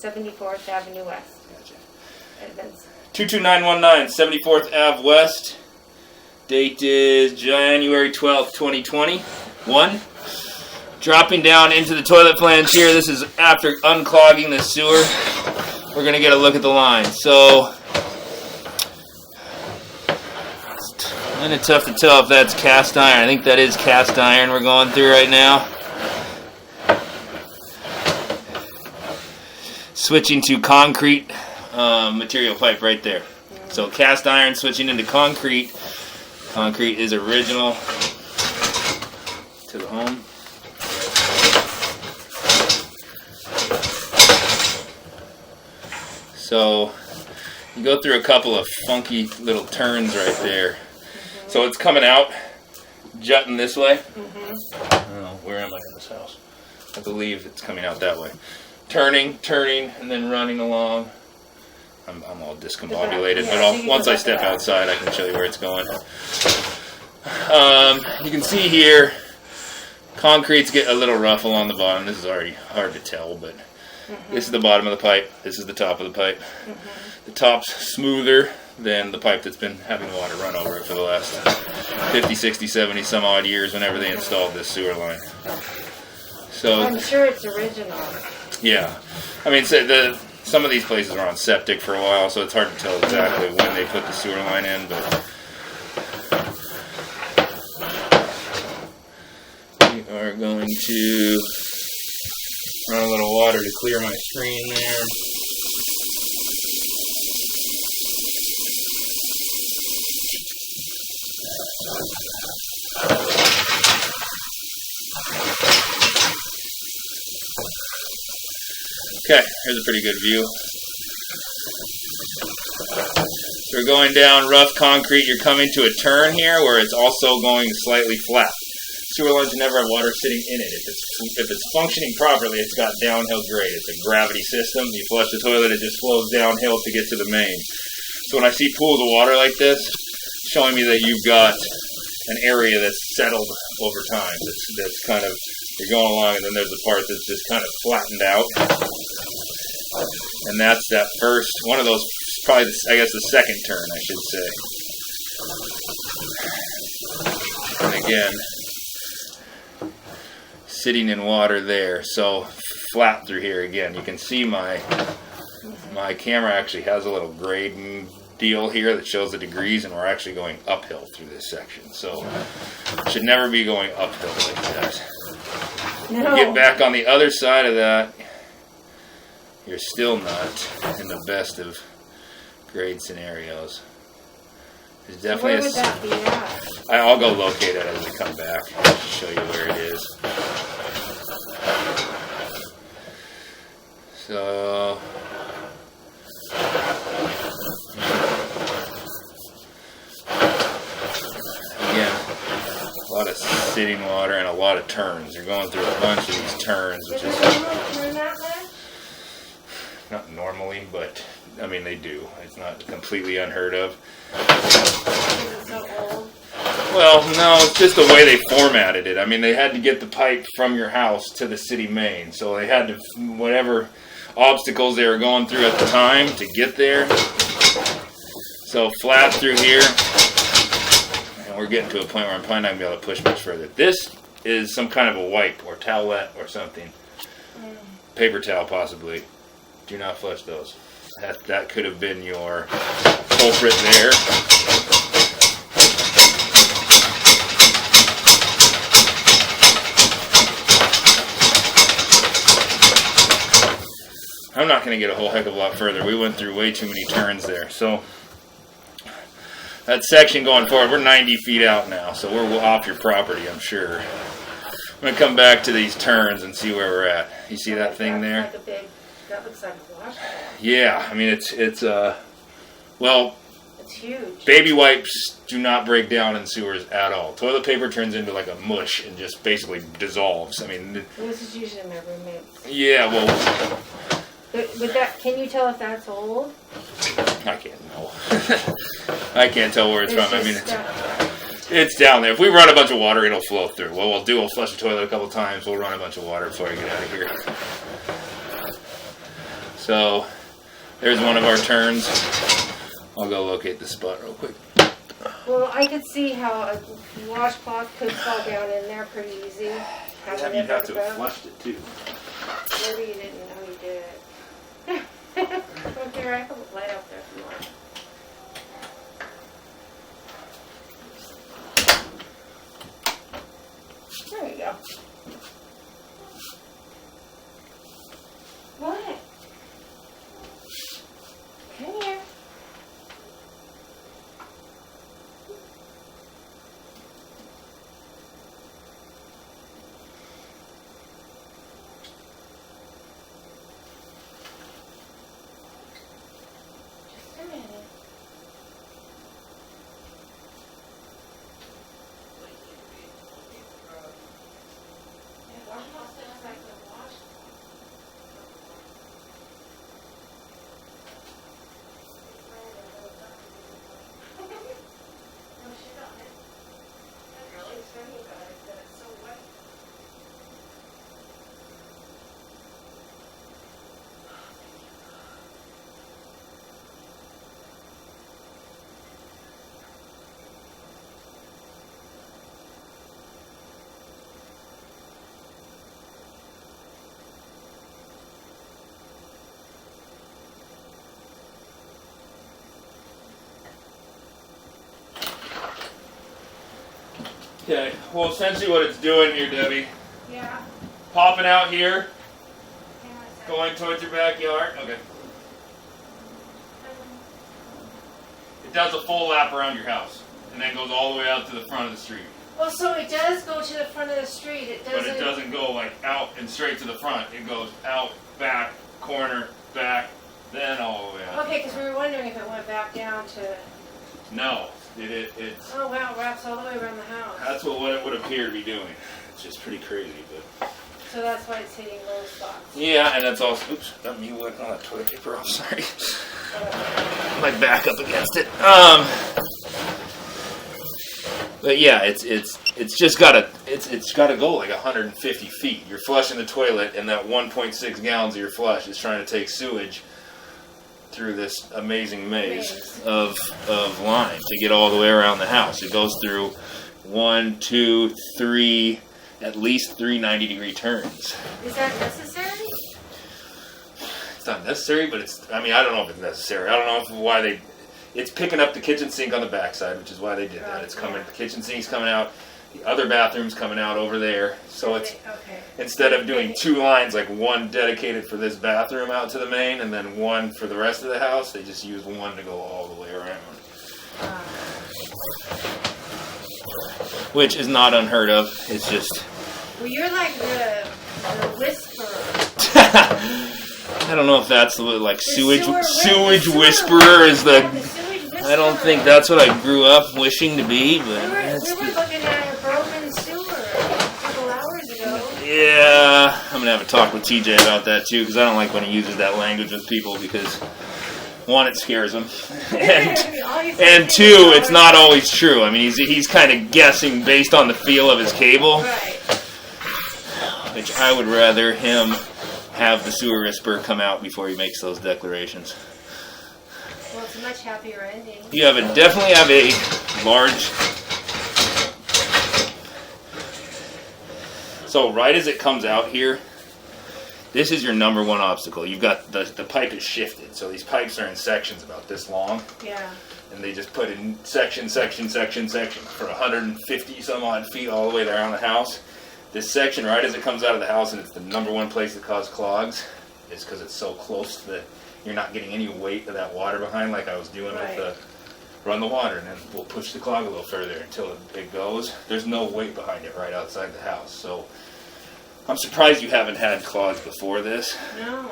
74th Avenue West. Gotcha. Edmonds. 22919, 74th Ave West. Date is January 12th, 2021. Dropping down into the toilet flange here. This is after unclogging the sewer. We're going to get a look at the line. So, it's kind of tough to tell if that's cast iron. I think that is cast iron we're going through right now. Switching to concrete material pipe right there. So cast iron switching into concrete. Concrete is original to the home. So you go through a couple of funky little turns right there. So it's coming out, jutting this way. I don't know, where am I in this house? I believe it's coming out that way. Turning, and then running along. I'm all discombobulated, but once I step outside, I can show you where it's going. You can see here, concrete's getting a little rough along the bottom. This is already hard to tell, but this is the bottom of the pipe. This is the top of the pipe. The top's smoother than the pipe that's been having water run over it for the last 50, 60, 70 some odd years whenever they installed this sewer line. So I'm sure it's original. Yeah. I mean, some of these places are on septic for a while, so it's hard to tell exactly when they put the sewer line in, but we are going to run a little water to clear my screen there. Okay, here's a pretty good view. So we're going down rough concrete. You're coming to a turn here where it's also going slightly flat. Sewer lines should never have water sitting in it. If it's functioning properly, it's got downhill grade. It's a gravity system. You flush the toilet, it just flows downhill to get to the main. So when I see pools of water like this, it's showing me that you've got an area that's settled over time. That's kind of, you're going along, and then there's a part that's just kind of flattened out. And that's that first, one of those, probably, I guess, the second turn, I should say. And again, sitting in water there, so flat through here again. You can see my camera actually has a little grading deal here that shows the degrees, and we're actually going uphill through this section. So should never be going uphill like that. No. Get back on the other side of that. You're still not in the best of grade scenarios. There's definitely where would that be at? I'll go locate it as we come back to show you where it is. So again, a lot of sitting water and a lot of turns. You're going through a bunch of these turns, which is not normally, but I mean they do. It's not completely unheard of. Is it so old? Well, no, it's just the way they formatted it. I mean, they had to get the pipe from your house to the city main, so they had to, whatever obstacles they were going through at the time to get there. So flat through here, and we're getting to a point where I'm probably not going to be able to push much further. This is some kind of a wipe or towelette or something. Paper towel, possibly. Do not flush those. That could have been your culprit there. I'm not going to get a whole heck of a lot further. We went through way too many turns there. So that section going forward, we're 90 feet out now, so we're off your property, I'm sure. I'm going to come back to these turns and see where we're at. You see that thing there? That looks like a washboard. Yeah, I mean, well, it's huge. Baby wipes do not break down in sewers at all. Toilet paper turns into like a mush and just basically dissolves. I mean, this is usually my roommate's. Yeah, well. But that, can you tell if that's old? I can't know. I can't tell where it's from. I mean, it's down there. If we run a bunch of water, it'll flow through. What we'll do, we'll flush the toilet a couple times. We'll run a bunch of water before I get out of here. So there's one of our turns. I'll go locate the spot real quick. Well, I could see how a washcloth could fall down in there pretty easy. You'd have to have flushed it too. Maybe you didn't know you did it. Okay, I have a light out there if you want. There you go. What? Come here. Just a minute. Okay, well essentially what it's doing here, Debbie, Yeah. popping out here, Hang on a second. going towards your backyard. Okay. It does a full lap around your house, and then goes all the way out to the front of the street. Oh, so it does go to the front of the street. It doesn't. But it doesn't go like out and straight to the front. It goes out, back, corner, back, then all the way out. Okay, because we were wondering if it went back down to. No, it's. Oh wow, it wraps all the way around the house. That's what it would appear to be doing. It's just pretty crazy, but. So that's why it's hitting low spots. Yeah, and that's also. Oops, got me wet on that toilet paper. I'm sorry. My back up against it. But yeah, it's just gotta go like 150 feet. You're flushing the toilet, and that 1.6 gallons of your flush is trying to take sewage through this amazing maze of line to get all the way around the house. It goes through 1, 2, 3, at least 3 90-degree turns. Is that necessary? It's not necessary, but I don't know if it's necessary. I don't know why it's picking up the kitchen sink on the backside, which is why they did that. It's coming, the kitchen sink's coming out, the other bathroom's coming out over there. So it's, instead of doing 2 lines, like one dedicated for this bathroom out to the main, and then one for the rest of the house, they just use one to go all the way around. Which is not unheard of. It's just... Well, you're like the whisperer. I don't know if that's like sewage sewer whisperer is the... sewage whisperer. I don't think that's what I grew up wishing to be, but... We were looking at a broken sewer a couple hours ago. Yeah, I'm going to have a talk with TJ about that too, because I don't like when he uses that language with people, because 1, it scares him, and 2, it's not always true. I mean, he's kind of guessing based on the feel of his cable, Right. which I would rather him have the sewer whisperer come out before he makes those declarations. Well, it's a much happier ending. You definitely have a large... So right as it comes out here, this is your number 1 obstacle. You've got the pipe is shifted, so these pipes are in sections about this long. Yeah. And they just put in section for 150 some odd feet all the way around the house. This section, right as it comes out of the house, and it's the number 1 place that causes clogs, is because it's so close to you're not getting any weight of that water behind, like I was doing with the run the water, and then we'll push the clog a little further until it goes. There's no weight behind it right outside the house, so I'm surprised you haven't had clogs before this. No.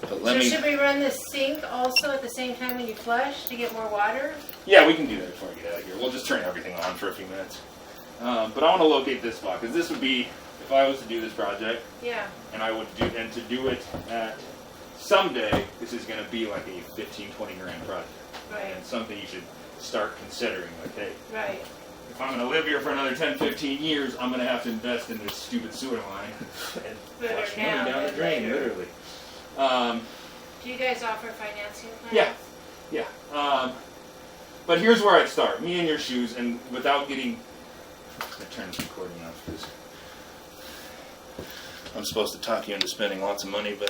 But Should we run the sink also at the same time when you flush to get more water? Yeah, we can do that before we get out of here. We'll just turn everything on for a few minutes. But I want to locate this spot, because this would be, if I was to do this project, Yeah. and to do it at someday, this is going to be like a 15, 20 grand project. Right. And something you should start considering, like, hey, Right. if I'm going to live here for another 10, 15 years, I'm going to have to invest in this stupid sewer line and flush money down the drain, literally. Do you guys offer financing plans? Yeah. Yeah. But here's where I'd start. Me in your shoes, and without getting... I turn this recording off because I'm supposed to talk you into spending lots of money, but